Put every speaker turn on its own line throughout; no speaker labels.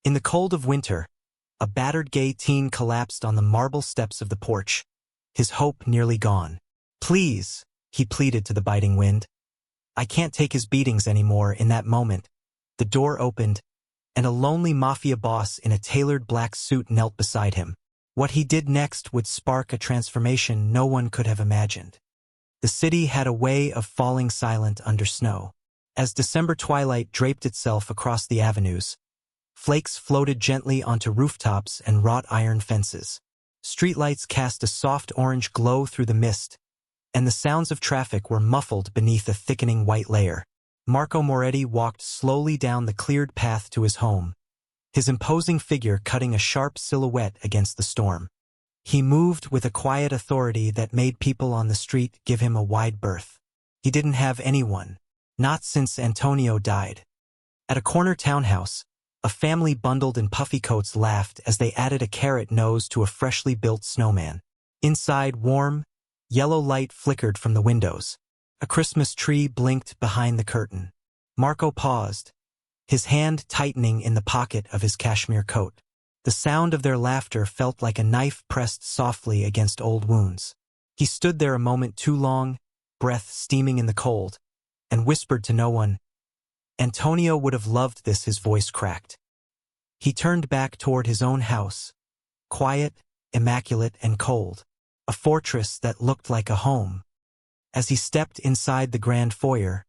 In the cold of winter, a battered gay teen collapsed on the marble steps of the porch, his hope nearly gone. "Please," he pleaded to the biting wind. "I can't take his beatings anymore." In that moment, the door opened, and a lonely Mafia boss in a tailored black suit knelt beside him. What he did next would spark a transformation no one could have imagined. The city had a way of falling silent under snow. As December twilight draped itself across the avenues, flakes floated gently onto rooftops and wrought iron fences. Streetlights cast a soft orange glow through the mist, and the sounds of traffic were muffled beneath a thickening white layer. Marco Moretti walked slowly down the cleared path to his home, his imposing figure cutting a sharp silhouette against the storm. He moved with a quiet authority that made people on the street give him a wide berth. He didn't have anyone, not since Antonio died. At a corner townhouse, a family bundled in puffy coats laughed as they added a carrot nose to a freshly built snowman. Inside, warm, yellow light flickered from the windows. A Christmas tree blinked behind the curtain. Marco paused, his hand tightening in the pocket of his cashmere coat. The sound of their laughter felt like a knife pressed softly against old wounds. He stood there a moment too long, breath steaming in the cold, and whispered to no one. Antonio would have loved this. His voice cracked. He turned back toward his own house, quiet, immaculate, and cold, a fortress that looked like a home. As he stepped inside the grand foyer,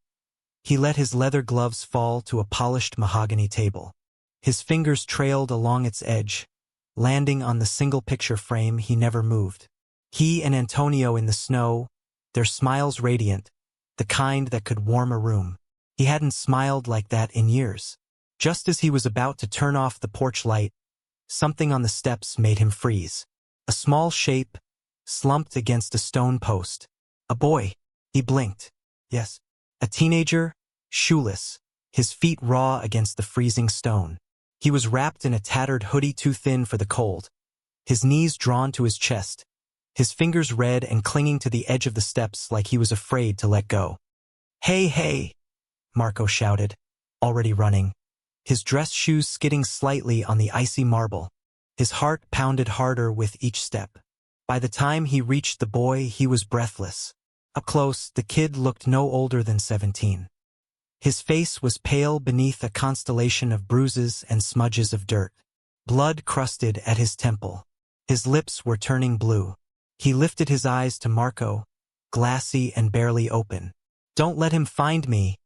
he let his leather gloves fall to a polished mahogany table. His fingers trailed along its edge, landing on the single picture frame. He never moved. He and Antonio in the snow, their smiles radiant, the kind that could warm a room. He hadn't smiled like that in years. Just as he was about to turn off the porch light, something on the steps made him freeze. A small shape, slumped against a stone post. A boy. He blinked. Yes. A teenager, shoeless, his feet raw against the freezing stone. He was wrapped in a tattered hoodie too thin for the cold, his knees drawn to his chest, his fingers red and clinging to the edge of the steps like he was afraid to let go. "Hey, hey!" Marco shouted, already running, his dress shoes skidding slightly on the icy marble. His heart pounded harder with each step. By the time he reached the boy, he was breathless. Up close, the kid looked no older than 17. His face was pale beneath a constellation of bruises and smudges of dirt. Blood crusted at his temple. His lips were turning blue. He lifted his eyes to Marco, glassy and barely open. "Don't let him find me,"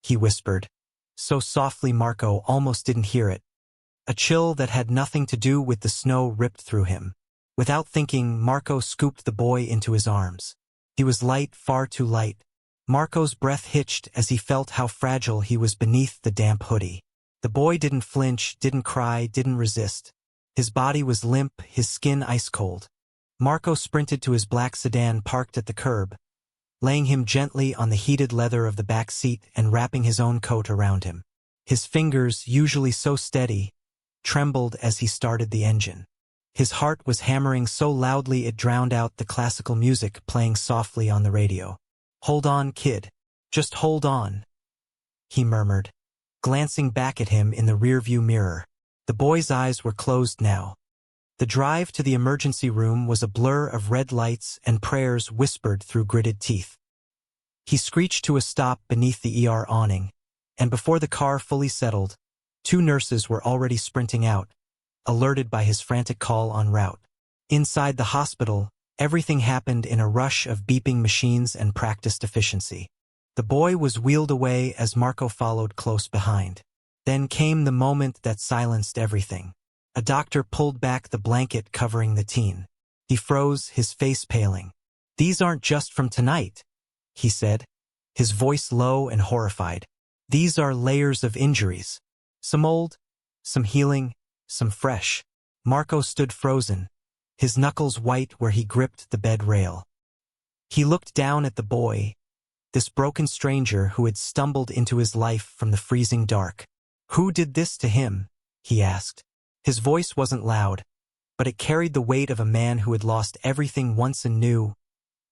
he whispered, so softly Marco almost didn't hear it. A chill that had nothing to do with the snow ripped through him. Without thinking, Marco scooped the boy into his arms. He was light, far too light. Marco's breath hitched as he felt how fragile he was beneath the damp hoodie. The boy didn't flinch, didn't cry, didn't resist. His body was limp, his skin ice-cold. Marco sprinted to his black sedan parked at the curb, laying him gently on the heated leather of the back seat and wrapping his own coat around him. His fingers, usually so steady, trembled as he started the engine. His heart was hammering so loudly it drowned out the classical music playing softly on the radio. "Hold on, kid. Just hold on," he murmured, glancing back at him in the rearview mirror. The boy's eyes were closed now. The drive to the emergency room was a blur of red lights and prayers whispered through gritted teeth. He screeched to a stop beneath the ER awning, and before the car fully settled, 2 nurses were already sprinting out, alerted by his frantic call en route. Inside the hospital, everything happened in a rush of beeping machines and practiced efficiency. The boy was wheeled away as Marco followed close behind. Then came the moment that silenced everything. A doctor pulled back the blanket covering the teen. He froze, his face paling. "These aren't just from tonight," he said, his voice low and horrified. "These are layers of injuries. Some old, some healing, some fresh." Marco stood frozen, his knuckles white where he gripped the bed rail. He looked down at the boy, this broken stranger who had stumbled into his life from the freezing dark. "Who did this to him?" he asked. His voice wasn't loud, but it carried the weight of a man who had lost everything once and knew,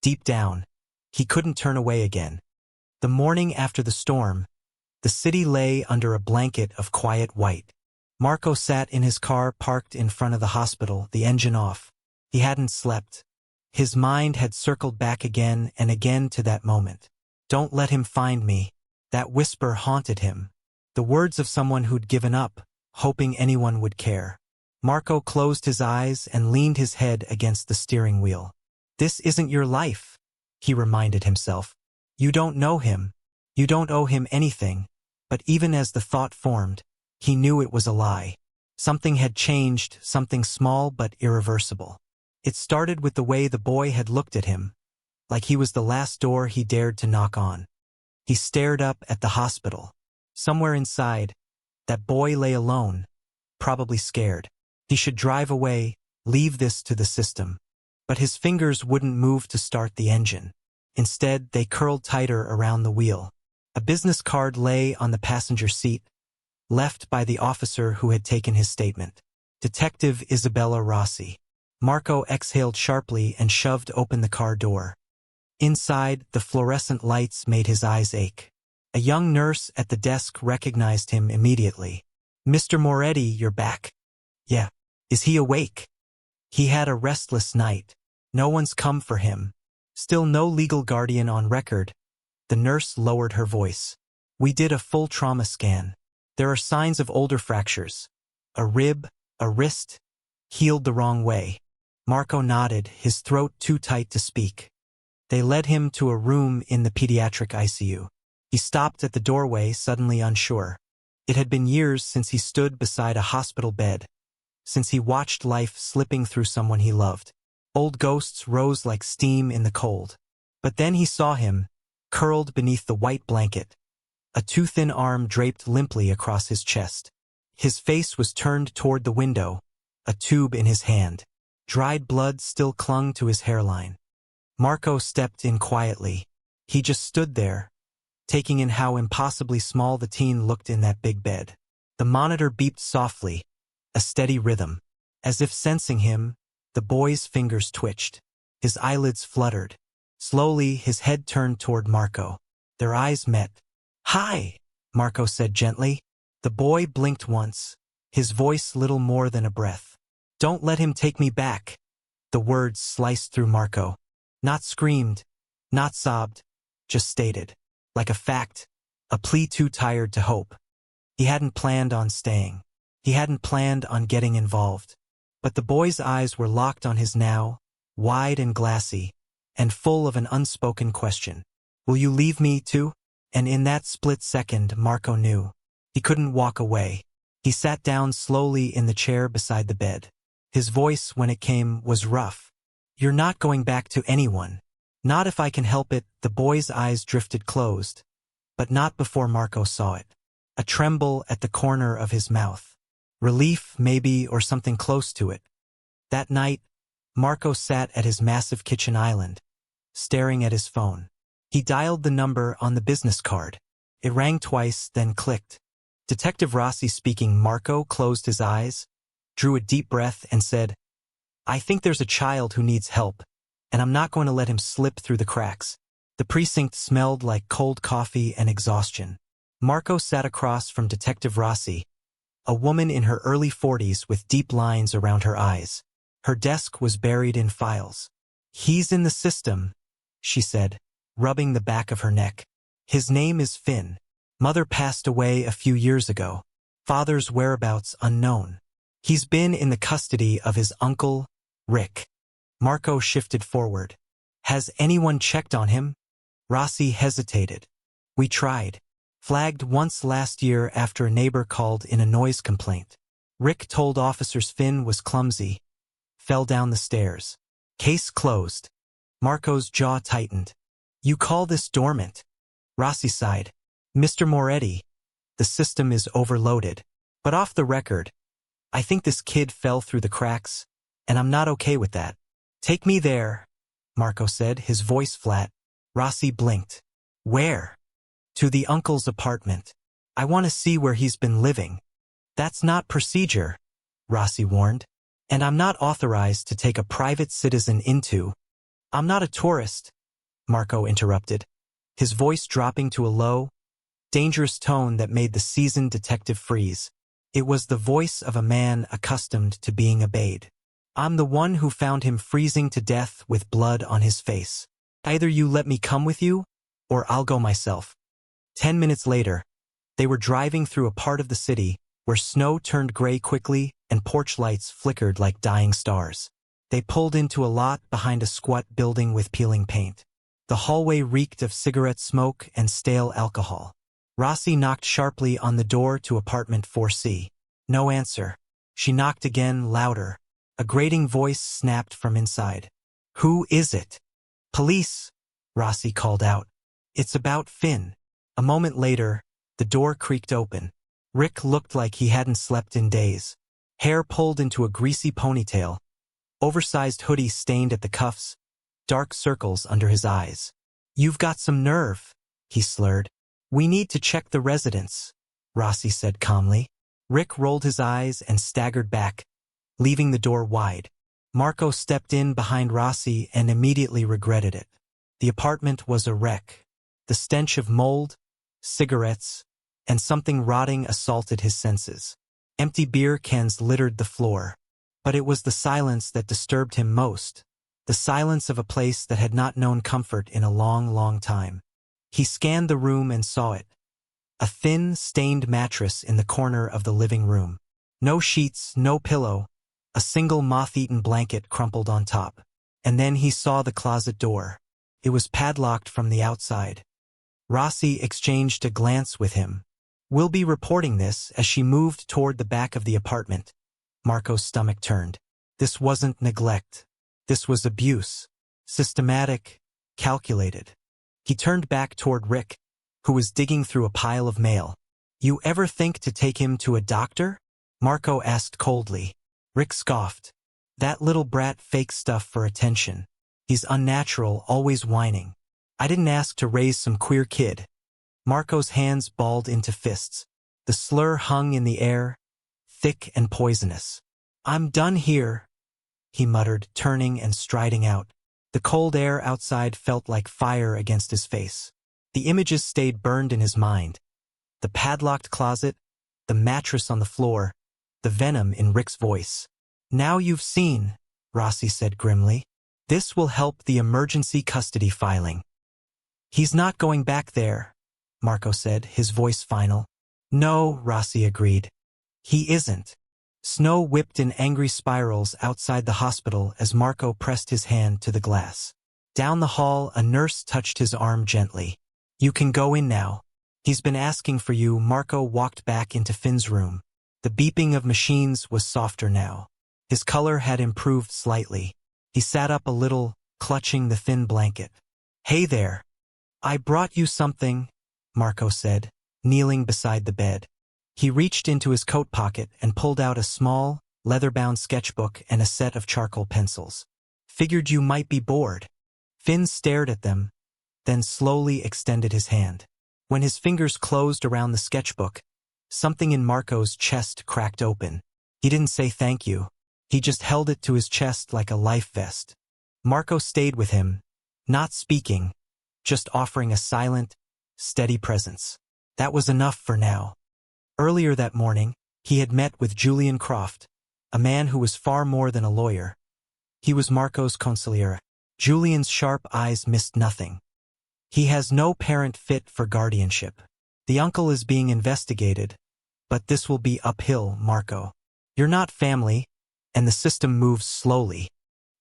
deep down, he couldn't turn away again. The morning after the storm, the city lay under a blanket of quiet white. Marco sat in his car parked in front of the hospital, the engine off. He hadn't slept. His mind had circled back again and again to that moment. Don't let him find me. That whisper haunted him. The words of someone who'd given up, hoping anyone would care. Marco closed his eyes and leaned his head against the steering wheel. This isn't your life, he reminded himself. You don't know him. You don't owe him anything. But even as the thought formed, he knew it was a lie. Something had changed, something small but irreversible. It started with the way the boy had looked at him, like he was the last door he dared to knock on. He stared up at the hospital. Somewhere inside, that boy lay alone, probably scared. He should drive away, leave this to the system. But his fingers wouldn't move to start the engine. Instead, they curled tighter around the wheel. A business card lay on the passenger seat, left by the officer who had taken his statement. Detective Isabella Rossi. Marco exhaled sharply and shoved open the car door. Inside, the fluorescent lights made his eyes ache. A young nurse at the desk recognized him immediately. Mr. Moretti, you're back. Yeah. Is he awake? He had a restless night. No one's come for him. Still no legal guardian on record. The nurse lowered her voice. We did a full trauma scan. There are signs of older fractures. A rib, a wrist, healed the wrong way. Marco nodded, his throat too tight to speak. They led him to a room in the pediatric ICU. He stopped at the doorway, suddenly unsure. It had been years since he stood beside a hospital bed, since he watched life slipping through someone he loved. Old ghosts rose like steam in the cold. But then he saw him, curled beneath the white blanket, a too thin arm draped limply across his chest. His face was turned toward the window, a tube in his hand. Dried blood still clung to his hairline. Marco stepped in quietly. He just stood there, taking in how impossibly small the teen looked in that big bed. The monitor beeped softly, a steady rhythm. As if sensing him, the boy's fingers twitched. His eyelids fluttered. Slowly, his head turned toward Marco. Their eyes met. Hi, Marco said gently. The boy blinked once, his voice little more than a breath. Don't let him take me back. The words sliced through Marco. Not screamed, not sobbed, just stated. Like a fact, a plea too tired to hope. He hadn't planned on staying. He hadn't planned on getting involved. But the boy's eyes were locked on his now, wide and glassy, and full of an unspoken question. Will you leave me too? And in that split second, Marco knew. He couldn't walk away. He sat down slowly in the chair beside the bed. His voice, when it came, was rough. You're not going back to anyone. Not if I can help it. The boy's eyes drifted closed, but not before Marco saw it. A tremble at the corner of his mouth. Relief, maybe, or something close to it. That night, Marco sat at his massive kitchen island, staring at his phone. He dialed the number on the business card. It rang twice, then clicked. Detective Rossi speaking. Marco closed his eyes, drew a deep breath, and said, I think there's a child who needs help, and I'm not going to let him slip through the cracks. The precinct smelled like cold coffee and exhaustion. Marco sat across from Detective Rossi, a woman in her early 40s with deep lines around her eyes. Her desk was buried in files. He's in the system, she said, rubbing the back of her neck. His name is Finn. Mother passed away a few years ago. Father's whereabouts unknown. He's been in the custody of his uncle, Rick. Marco shifted forward. Has anyone checked on him? Rossi hesitated. We tried. Flagged once last year after a neighbor called in a noise complaint. Rick told officers Finn was clumsy. Fell down the stairs. Case closed. Marco's jaw tightened. You call this dormant? Rossi sighed. Mr. Moretti, the system is overloaded. But off the record, I think this kid fell through the cracks, and I'm not okay with that. Take me there, Marco said, his voice flat. Rossi blinked. Where? To the uncle's apartment. I want to see where he's been living. That's not procedure, Rossi warned. And I'm not authorized to take a private citizen into. I'm not a tourist, Marco interrupted, his voice dropping to a low, dangerous tone that made the seasoned detective freeze. It was the voice of a man accustomed to being obeyed. I'm the one who found him freezing to death with blood on his face. Either you let me come with you, or I'll go myself. 10 minutes later, they were driving through a part of the city where snow turned gray quickly and porch lights flickered like dying stars. They pulled into a lot behind a squat building with peeling paint. The hallway reeked of cigarette smoke and stale alcohol. Rossi knocked sharply on the door to apartment 4C. No answer. She knocked again, louder. A grating voice snapped from inside. Who is it? Police, Rossi called out. It's about Finn. A moment later, the door creaked open. Rick looked like he hadn't slept in days. Hair pulled into a greasy ponytail. Oversized hoodie stained at the cuffs. Dark circles under his eyes. You've got some nerve, he slurred. We need to check the residence, Rossi said calmly. Rick rolled his eyes and staggered back, leaving the door wide. Marco stepped in behind Rossi and immediately regretted it. The apartment was a wreck. The stench of mold, cigarettes, and something rotting assaulted his senses. Empty beer cans littered the floor. But it was the silence that disturbed him most. The silence of a place that had not known comfort in a long, long time. He scanned the room and saw it. A thin, stained mattress in the corner of the living room. No sheets, no pillow. A single moth-eaten blanket crumpled on top. And then he saw the closet door. It was padlocked from the outside. Rossi exchanged a glance with him. We'll be reporting this as she moved toward the back of the apartment. Marco's stomach turned. This wasn't neglect. This was abuse. Systematic, calculated. He turned back toward Rick, who was digging through a pile of mail. You ever think to take him to a doctor? Marco asked coldly. Rick scoffed. That little brat fakes stuff for attention. He's unnatural, always whining. I didn't ask to raise some queer kid. Marco's hands balled into fists. The slur hung in the air, thick and poisonous. I'm done here, he muttered, turning and striding out. The cold air outside felt like fire against his face. The images stayed burned in his mind. The padlocked closet, the mattress on the floor, the venom in Rick's voice. Now you've seen, Rossi said grimly. This will help the emergency custody filing. He's not going back there, Marco said, his voice final. No, Rossi agreed. He isn't. Snow whipped in angry spirals outside the hospital as Marco pressed his hand to the glass. Down the hall, a nurse touched his arm gently. You can go in now. He's been asking for you. Marco walked back into Finn's room. The beeping of machines was softer now. His color had improved slightly. He sat up a little, clutching the thin blanket. Hey there. I brought you something, Marco said, kneeling beside the bed. He reached into his coat pocket and pulled out a small, leather-bound sketchbook and a set of charcoal pencils. Figured you might be bored. Finn stared at them, then slowly extended his hand. When his fingers closed around the sketchbook, something in Marco's chest cracked open. He didn't say thank you. He just held it to his chest like a life vest. Marco stayed with him, not speaking, just offering a silent, steady presence. That was enough for now. Earlier that morning, he had met with Julian Croft, a man who was far more than a lawyer. He was Marco's consigliere. Julian's sharp eyes missed nothing. He has no parent fit for guardianship. The uncle is being investigated, but this will be uphill, Marco. You're not family, and the system moves slowly.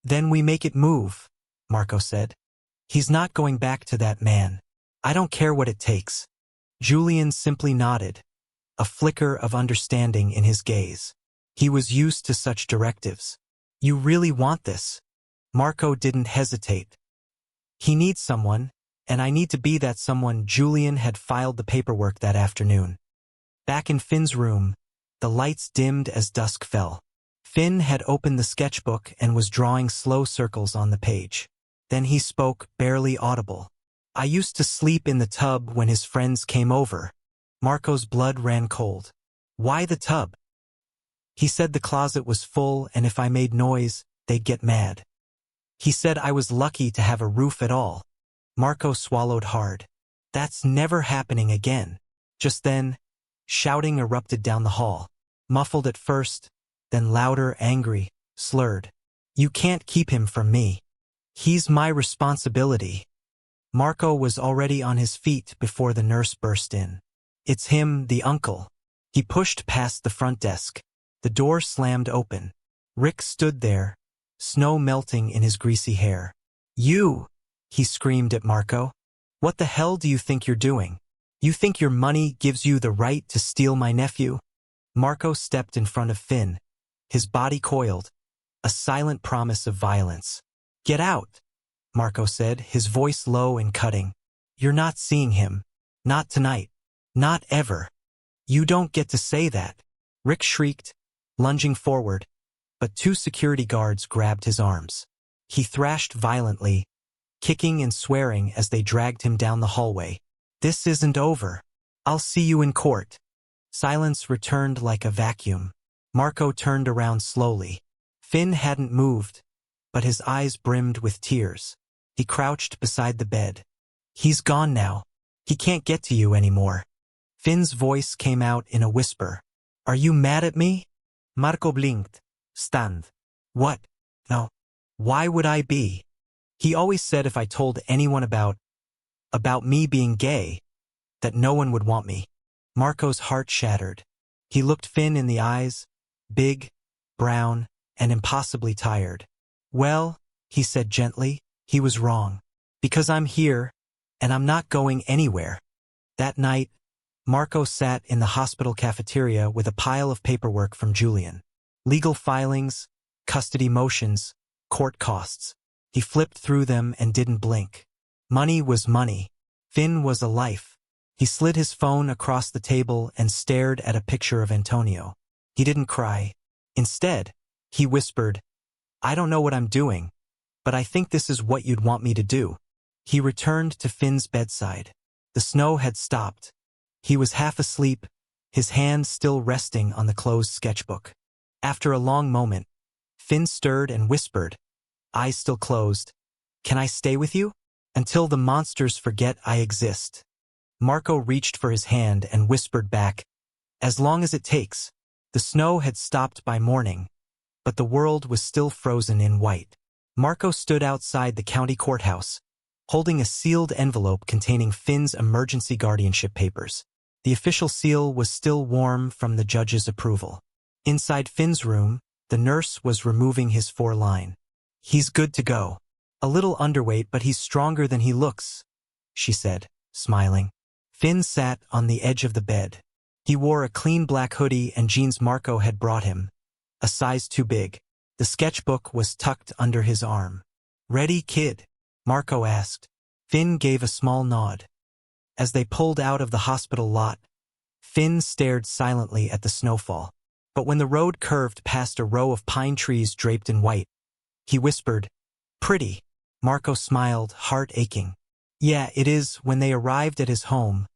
Then we make it move, Marco said. He's not going back to that man. I don't care what it takes. Julian simply nodded, a flicker of understanding in his gaze. He was used to such directives. You really want this? Marco didn't hesitate. He needs someone, and I need to be that someone. Julian had filed the paperwork that afternoon. Back in Finn's room, the lights dimmed as dusk fell. Finn had opened the sketchbook and was drawing slow circles on the page. Then he spoke, barely audible. I used to sleep in the tub when his friends came over. Marco's blood ran cold. Why the tub? He said the closet was full and if I made noise, they'd get mad. He said I was lucky to have a roof at all. Marco swallowed hard. That's never happening again. Just then, shouting erupted down the hall. muffled at first, then louder, angry, slurred. You can't keep him from me. He's my responsibility. Marco was already on his feet before the nurse burst in. It's him, the uncle. He pushed past the front desk. The door slammed open. Rick stood there, snow melting in his greasy hair. You! He screamed at Marco. What the hell do you think you're doing? You think your money gives you the right to steal my nephew? Marco stepped in front of Finn, his body coiled, a silent promise of violence. Get out, Marco said, his voice low and cutting. You're not seeing him. Not tonight. Not ever. You don't get to say that. Rick shrieked, lunging forward, but two security guards grabbed his arms. He thrashed violently, kicking and swearing as they dragged him down the hallway. This isn't over. I'll see you in court. Silence returned like a vacuum. Marco turned around slowly. Finn hadn't moved, but his eyes brimmed with tears. He crouched beside the bed. He's gone now. He can't get to you anymore. Finn's voice came out in a whisper. Are you mad at me? Marco blinked, stunned. What? No. Why would I be? He always said if I told anyone about me being gay, that no one would want me. Marco's heart shattered. He looked Finn in the eyes, big, brown, and impossibly tired. Well, he said gently, he was wrong. Because I'm here, and I'm not going anywhere. That night, Marco sat in the hospital cafeteria with a pile of paperwork from Julian. Legal filings, custody motions, court costs. He flipped through them and didn't blink. Money was money. Finn was a life. He slid his phone across the table and stared at a picture of Antonio. He didn't cry. Instead, he whispered, I don't know what I'm doing, but I think this is what you'd want me to do. He returned to Finn's bedside. The snow had stopped. He was half asleep, his hand still resting on the closed sketchbook. After a long moment, Finn stirred and whispered, eyes still closed, Can I stay with you? Until the monsters forget I exist. Marco reached for his hand and whispered back, As long as it takes. The snow had stopped by morning, but the world was still frozen in white. Marco stood outside the county courthouse, holding a sealed envelope containing Finn's emergency guardianship papers. The official seal was still warm from the judge's approval. Inside Finn's room, the nurse was removing his 4-line. He's good to go. A little underweight, but he's stronger than he looks, she said, smiling. Finn sat on the edge of the bed. He wore a clean black hoodie and jeans Marco had brought him, a size too big. The sketchbook was tucked under his arm. Ready, kid? Marco asked. Finn gave a small nod. As they pulled out of the hospital lot, Finn stared silently at the snowfall. But when the road curved past a row of pine trees draped in white, he whispered, Pretty. Marco smiled, heart aching. Yeah, it is. When they arrived at his home,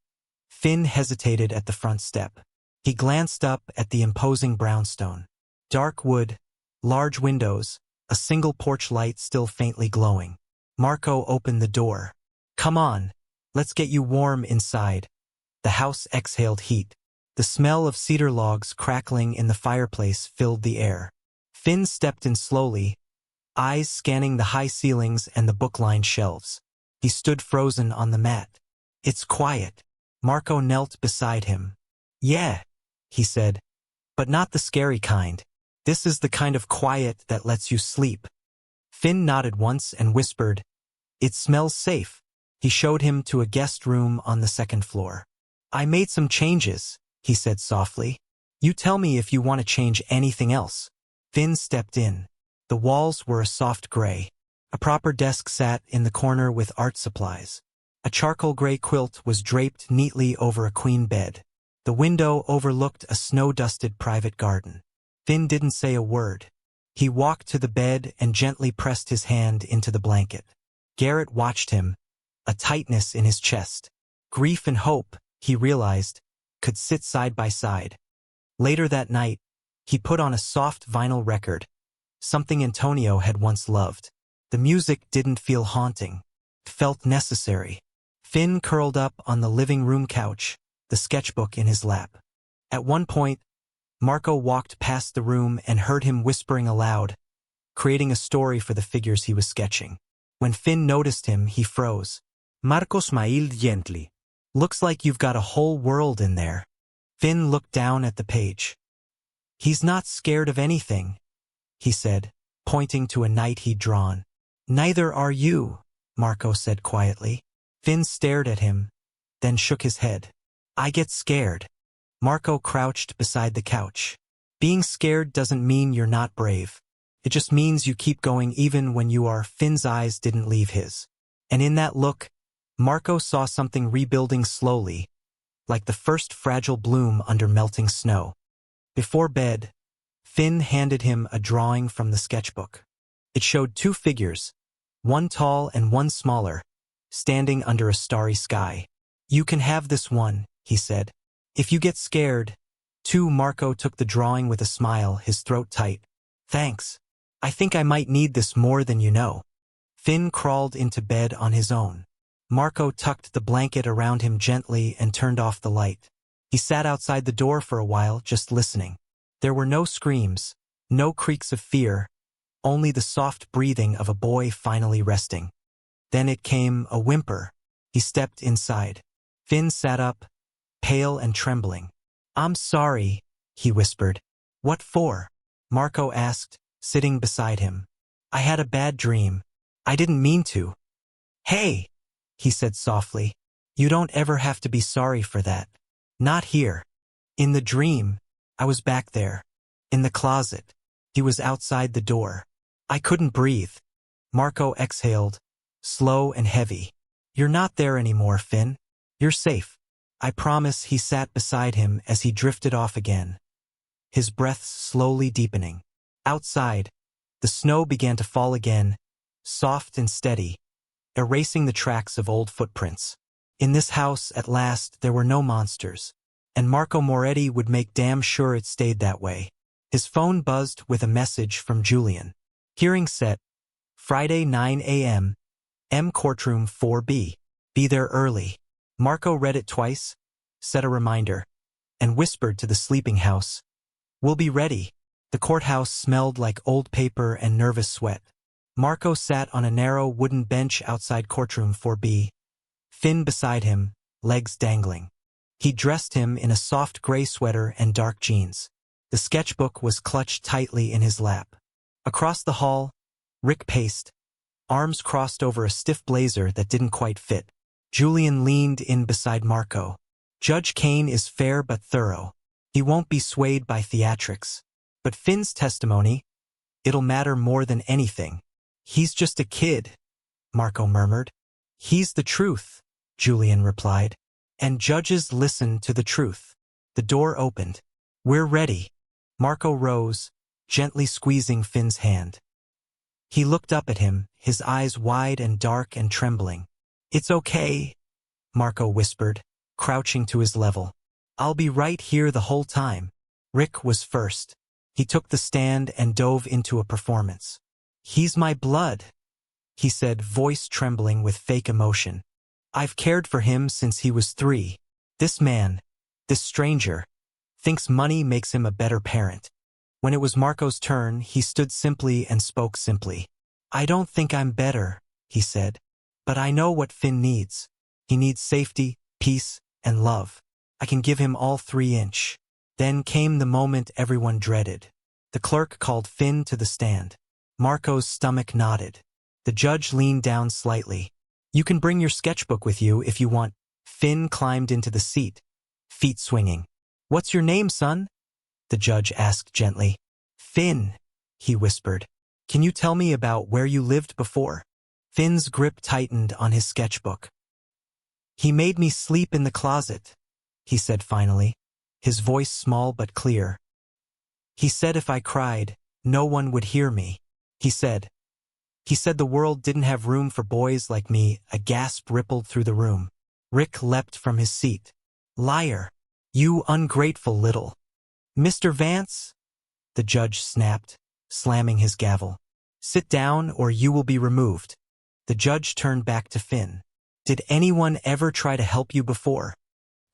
Finn hesitated at the front step. He glanced up at the imposing brownstone. Dark wood, large windows, a single porch light still faintly glowing. Marco opened the door. Come on, let's get you warm inside. The house exhaled heat. The smell of cedar logs crackling in the fireplace filled the air. Finn stepped in slowly, eyes scanning the high ceilings and the book-lined shelves. He stood frozen on the mat. It's quiet. Marco knelt beside him. Yeah, he said, but not the scary kind. This is the kind of quiet that lets you sleep. Finn nodded once and whispered, It smells safe. He showed him to a guest room on the second floor. I made some changes, he said softly. You tell me if you want to change anything else. Finn stepped in. The walls were a soft gray. A proper desk sat in the corner with art supplies. A charcoal gray quilt was draped neatly over a queen bed. The window overlooked a snow-dusted private garden. Finn didn't say a word. He walked to the bed and gently pressed his hand into the blanket. Garrett watched him, a tightness in his chest. Grief and hope, he realized, could sit side by side. Later that night, he put on a soft vinyl record, something Antonio had once loved. The music didn't feel haunting. It felt necessary. Finn curled up on the living room couch, the sketchbook in his lap. At one point, Marco walked past the room and heard him whispering aloud, creating a story for the figures he was sketching. When Finn noticed him, he froze. Marco smiled gently. Looks like you've got a whole world in there. Finn looked down at the page. He's not scared of anything, he said, pointing to a knight he'd drawn. Neither are you, Marco said quietly. Finn stared at him, then shook his head. I get scared. Marco crouched beside the couch. Being scared doesn't mean you're not brave. It just means you keep going even when you are. Finn's eyes didn't leave his. And in that look, Marco saw something rebuilding slowly, like the first fragile bloom under melting snow. Before bed, Finn handed him a drawing from the sketchbook. It showed two figures, one tall and one smaller, standing under a starry sky. You can have this one, he said. If you get scared. Marco took the drawing with a smile, his throat tight. Thanks. I think I might need this more than you know. Finn crawled into bed on his own. Marco tucked the blanket around him gently and turned off the light. He sat outside the door for a while, just listening. There were no screams, no creaks of fear, only the soft breathing of a boy finally resting. Then it came, a whimper. He stepped inside. Finn sat up, pale and trembling. I'm sorry, he whispered. What for? Marco asked, sitting beside him. I had a bad dream. I didn't mean to. Hey, he said softly. You don't ever have to be sorry for that. Not here. In the dream, I was back there. In the closet. He was outside the door. I couldn't breathe. Marco exhaled, slow and heavy. You're not there anymore, Finn. You're safe. I promise. He sat beside him as he drifted off again, his breath slowly deepening. Outside, the snow began to fall again, soft and steady, erasing the tracks of old footprints. In this house, at last, there were no monsters, and Marco Moretti would make damn sure it stayed that way. His phone buzzed with a message from Julian. Hearing set, Friday 9 a.m., M Courtroom 4B. Be there early. Marco read it twice, set a reminder, and whispered to the sleeping house. We'll be ready. The courthouse smelled like old paper and nervous sweat. Marco sat on a narrow wooden bench outside Courtroom 4B, Finn beside him, legs dangling. He dressed him in a soft gray sweater and dark jeans. The sketchbook was clutched tightly in his lap. Across the hall, Rick paced, arms crossed over a stiff blazer that didn't quite fit. Julian leaned in beside Marco. Judge Kane is fair but thorough. He won't be swayed by theatrics. But Finn's testimony, it'll matter more than anything. He's just a kid, Marco murmured. He's the truth, Julian replied. And judges listen to the truth. The door opened. We're ready. Marco rose, gently squeezing Finn's hand. He looked up at him, his eyes wide and dark and trembling. It's okay, Marco whispered, crouching to his level. I'll be right here the whole time. Rick was first. He took the stand and dove into a performance. He's my blood, he said, voice trembling with fake emotion. I've cared for him since he was 3. This man, this stranger, thinks money makes him a better parent. When it was Marco's turn, he stood simply and spoke simply. I don't think I'm better, he said. But I know what Finn needs. He needs safety, peace, and love. I can give him all 3-inch. Then came the moment everyone dreaded. The clerk called Finn to the stand. Marco's stomach nodded. The judge leaned down slightly. You can bring your sketchbook with you if you want. Finn climbed into the seat, feet swinging. What's your name, son? The judge asked gently. Finn, he whispered. Can you tell me about where you lived before? Finn's grip tightened on his sketchbook. He made me sleep in the closet, he said finally, his voice small but clear. He said if I cried, no one would hear me. He said the world didn't have room for boys like me. A gasp rippled through the room. Rick leapt from his seat. Liar! You ungrateful little... Mr. Vance? The judge snapped, slamming his gavel. Sit down or you will be removed. The judge turned back to Finn. Did anyone ever try to help you before?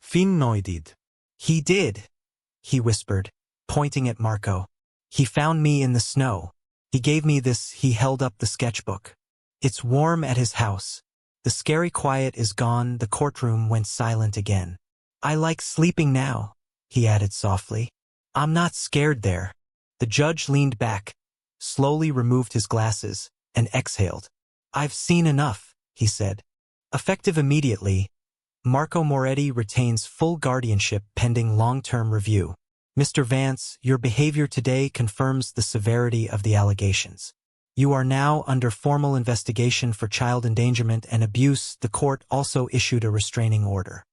Finn nodded. He did, he whispered. pointing at Marco. He found me in the snow. He gave me this. He held up the sketchbook. It's warm at his house. The scary quiet is gone. The courtroom went silent again. I like sleeping now, he added softly. I'm not scared there. The judge leaned back, slowly removed his glasses, and exhaled. I've seen enough, he said. Effective immediately, Marco Moretti retains full guardianship pending long-term review. Mr. Vance, your behavior today confirms the severity of the allegations. You are now under formal investigation for child endangerment and abuse. The court also issued a restraining order.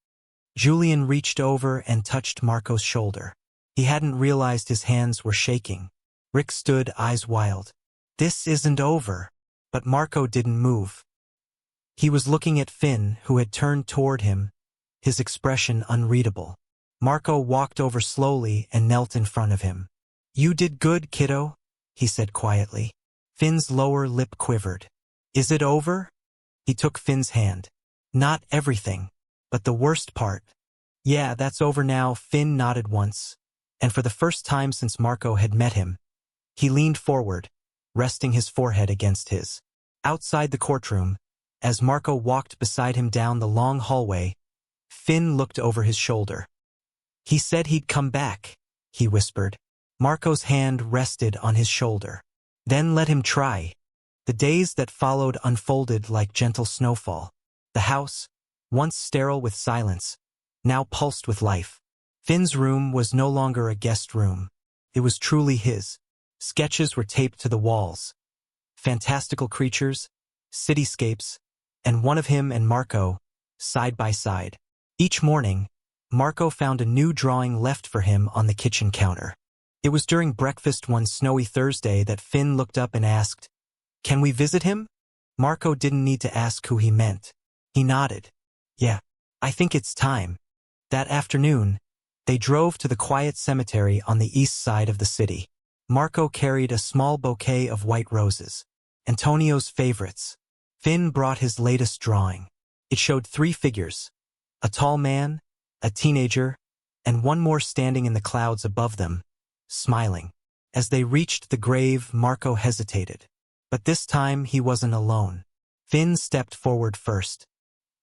Julian reached over and touched Marco's shoulder. He hadn't realized his hands were shaking. Rick stood, eyes wild. This isn't over. But Marco didn't move. He was looking at Finn, who had turned toward him, his expression unreadable. Marco walked over slowly and knelt in front of him. You did good, kiddo, he said quietly. Finn's lower lip quivered. Is it over? He took Finn's hand. Not everything, but the worst part. Yeah, that's over now. Finn nodded once, and for the first time since Marco had met him, he leaned forward, resting his forehead against his. Outside the courtroom, as Marco walked beside him down the long hallway, Finn looked over his shoulder. He said he'd come back, he whispered. Marco's hand rested on his shoulder. Then let him try. The days that followed unfolded like gentle snowfall. The house, once sterile with silence, now pulsed with life. Finn's room was no longer a guest room. It was truly his. Sketches were taped to the walls. Fantastical creatures, cityscapes, and one of him and Marco, side by side. Each morning, Marco found a new drawing left for him on the kitchen counter. It was during breakfast one snowy Thursday that Finn looked up and asked, "Can we visit him?" Marco didn't need to ask who he meant. He nodded. Yeah, I think it's time. That afternoon, they drove to the quiet cemetery on the east side of the city. Marco carried a small bouquet of white roses, Antonio's favorites. Finn brought his latest drawing. It showed 3 figures, a tall man, a teenager, and one more standing in the clouds above them, smiling. As they reached the grave, Marco hesitated. But this time he wasn't alone. Finn stepped forward first.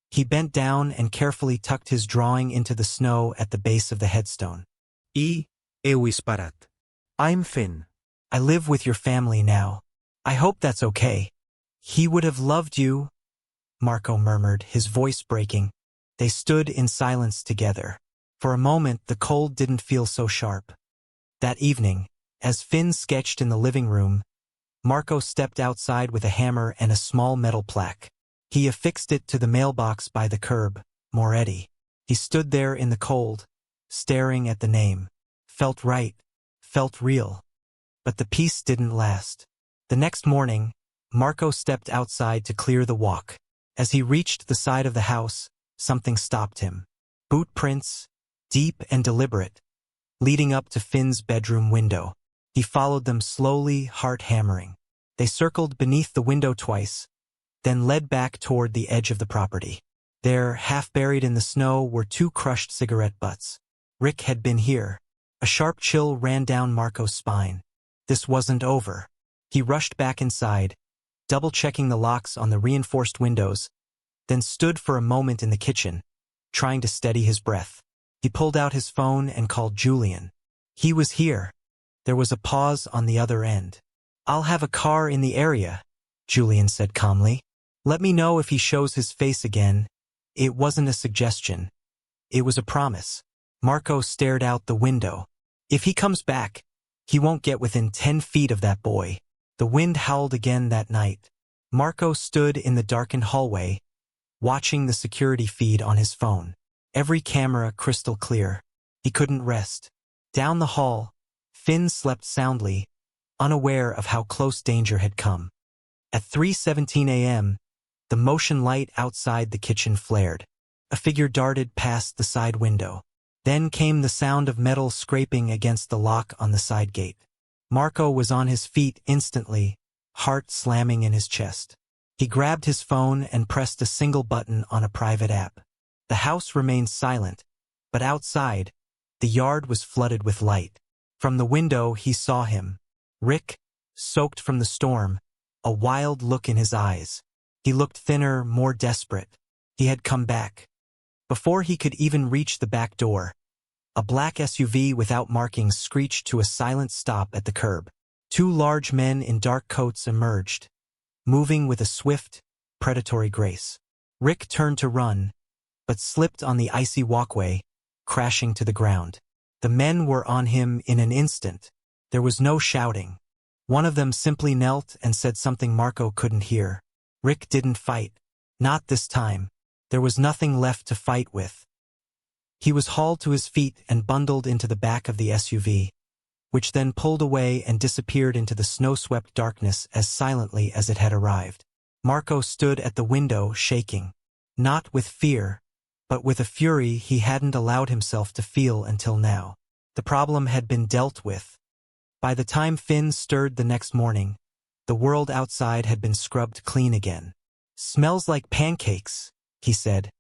He bent down and carefully tucked his drawing into the snow at the base of the headstone. Eu isparat. I'm Finn. I live with your family now. I hope that's okay. He would have loved you, Marco murmured, his voice breaking. They stood in silence together. For a moment, the cold didn't feel so sharp. That evening, as Finn sketched in the living room, Marco stepped outside with a hammer and a small metal plaque. He affixed it to the mailbox by the curb, Moretti. He stood there in the cold, staring at the name. Felt right, felt real. But the peace didn't last. The next morning, Marco stepped outside to clear the walk. As he reached the side of the house, something stopped him. Boot prints, deep and deliberate, leading up to Finn's bedroom window. He followed them slowly, heart hammering. They circled beneath the window twice, then led back toward the edge of the property. There, half buried in the snow, were 2 crushed cigarette butts. Rick had been here. A sharp chill ran down Marco's spine. This wasn't over. He rushed back inside, double-checking the locks on the reinforced windows, then stood for a moment in the kitchen, trying to steady his breath. He pulled out his phone and called Julian. He was here. There was a pause on the other end. I'll have a car in the area, Julian said calmly. Let me know if he shows his face again. It wasn't a suggestion. It was a promise. Marco stared out the window. If he comes back, he won't get within 10 feet of that boy. The wind howled again that night. Marco stood in the darkened hallway, watching the security feed on his phone. Every camera crystal clear. He couldn't rest. Down the hall, Finn slept soundly, unaware of how close danger had come. At 3:17 a.m., the motion light outside the kitchen flared. A figure darted past the side window. Then came the sound of metal scraping against the lock on the side gate. Marco was on his feet instantly, heart slamming in his chest. He grabbed his phone and pressed a single button on a private app. The house remained silent, but outside, the yard was flooded with light. From the window he saw him. Rick, soaked from the storm, a wild look in his eyes. He looked thinner, more desperate. He had come back. Before he could even reach the back door, a black SUV without markings screeched to a silent stop at the curb. Two large men in dark coats emerged, moving with a swift, predatory grace. Rick turned to run, but slipped on the icy walkway, crashing to the ground. The men were on him in an instant. There was no shouting. One of them simply knelt and said something Marco couldn't hear. Rick didn't fight. Not this time. There was nothing left to fight with. He was hauled to his feet and bundled into the back of the SUV, which then pulled away and disappeared into the snow-swept darkness as silently as it had arrived. Marco stood at the window, shaking. Not with fear, but with a fury he hadn't allowed himself to feel until now. The problem had been dealt with. By the time Finn stirred the next morning, the world outside had been scrubbed clean again. "Smells like pancakes," he said,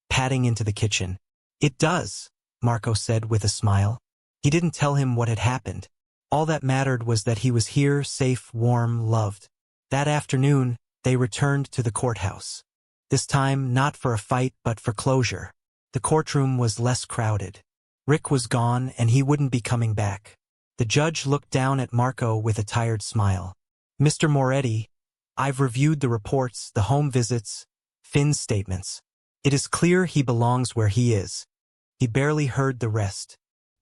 padding into the kitchen. "It does," Marco said with a smile. He didn't tell him what had happened. All that mattered was that he was here, safe, warm, loved. That afternoon, they returned to the courthouse. This time, not for a fight, but for closure. The courtroom was less crowded. Rick was gone, and he wouldn't be coming back. The judge looked down at Marco with a tired smile. "Mr. Moretti, I've reviewed the reports, the home visits, Finn's statements. It is clear he belongs where he is." He barely heard the rest.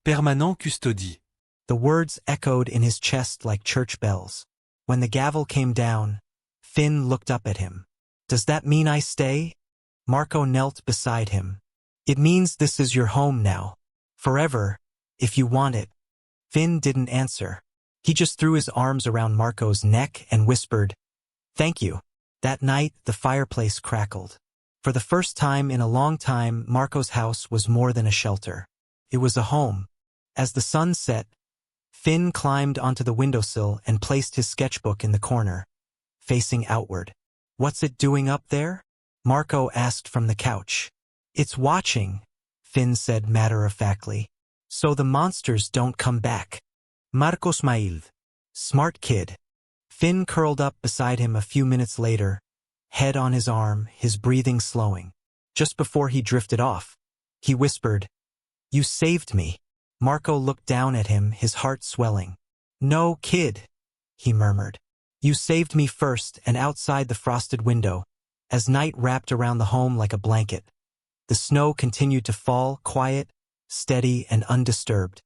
Permanent custodie.
The words echoed in his chest like church bells. When the gavel came down, Finn looked up at him. "Does that mean I stay?" Marco knelt beside him. "It means this is your home now. Forever, if you want it." Finn didn't answer. He just threw his arms around Marco's neck and whispered, "Thank you." That night, the fireplace crackled. For the first time in a long time, Marco's house was more than a shelter. It was a home. As the sun set, Finn climbed onto the windowsill and placed his sketchbook in the corner, facing outward. "What's it doing up there?" Marco asked from the couch. "It's watching," Finn said matter-of-factly. "So the monsters don't come back." Marco smiled. Smart kid. Finn curled up beside him a few minutes later, head on his arm, his breathing slowing. Just before he drifted off, he whispered, "You saved me." Marco looked down at him, his heart swelling. "No, kid," he murmured. "You saved me first," and outside the frosted window, as night wrapped around the home like a blanket, the snow continued to fall, quiet, steady, and undisturbed.